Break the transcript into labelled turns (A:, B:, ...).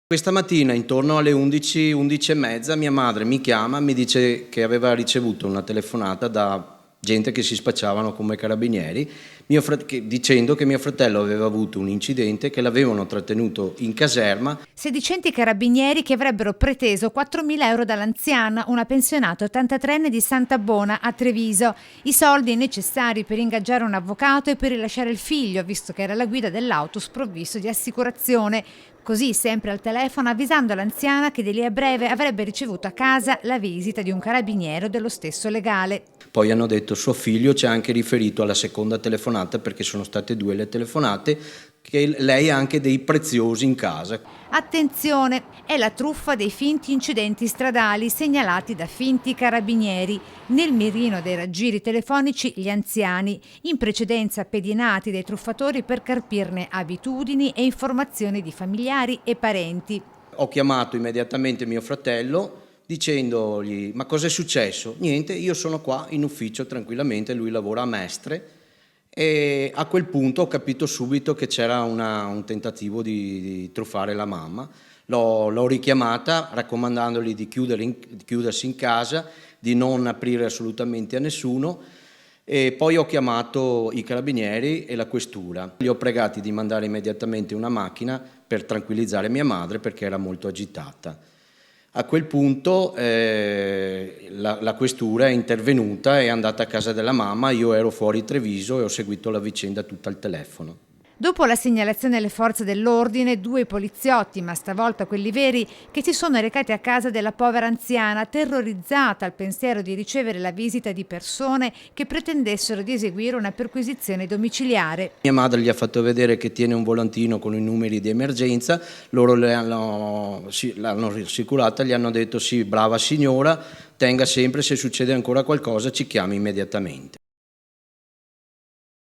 A: Questa mattina intorno alle 11, 11 e mezza mia madre mi chiama, mi dice che aveva ricevuto una telefonata da gente che si spacciavano come carabinieri, dicendo che mio fratello aveva avuto un incidente, che l'avevano trattenuto in caserma.
B: Sedicenti carabinieri che avrebbero preteso 4.000 euro dall'anziana, una pensionata 83enne di Sant'Abbona a Treviso, i soldi necessari per ingaggiare un avvocato e per rilasciare il figlio, visto che era alla guida dell'auto sprovvisto di assicurazione. Così, sempre al telefono, avvisando l'anziana che di lì a breve avrebbe ricevuto a casa la visita di un carabiniere dello stesso legale.
A: Poi hanno detto suo figlio ci ha anche riferito alla seconda telefonata, perché sono state due le telefonate, che lei ha anche dei preziosi in casa.
B: Attenzione, è la truffa dei finti incidenti stradali segnalati da finti carabinieri. Nel mirino dei raggiri telefonici gli anziani, in precedenza pedinati dai truffatori per carpirne abitudini e informazioni di familiari e parenti.
A: Ho chiamato immediatamente mio fratello dicendogli: ma cosa è successo? Niente, io sono qua in ufficio tranquillamente, lui lavora a Mestre, e a quel punto ho capito subito che c'era un tentativo di truffare la mamma. L'ho richiamata raccomandandogli di chiudersi in casa, di non aprire assolutamente a nessuno, e poi ho chiamato i carabinieri e la questura. Li ho pregati di mandare immediatamente una macchina per tranquillizzare mia madre, perché era molto agitata. A quel punto la questura è intervenuta, è andata a casa della mamma, io ero fuori Treviso e ho seguito la vicenda tutta al telefono.
B: Dopo la segnalazione alle forze dell'ordine, due poliziotti, ma stavolta quelli veri, che si sono recati a casa della povera anziana, terrorizzata al pensiero di ricevere la visita di persone che pretendessero di eseguire una perquisizione domiciliare.
A: Mia madre gli ha fatto vedere che tiene un volantino con i numeri di emergenza, loro l'hanno rassicurata, gli hanno detto: sì, brava signora, tenga sempre, se succede ancora qualcosa ci chiami immediatamente.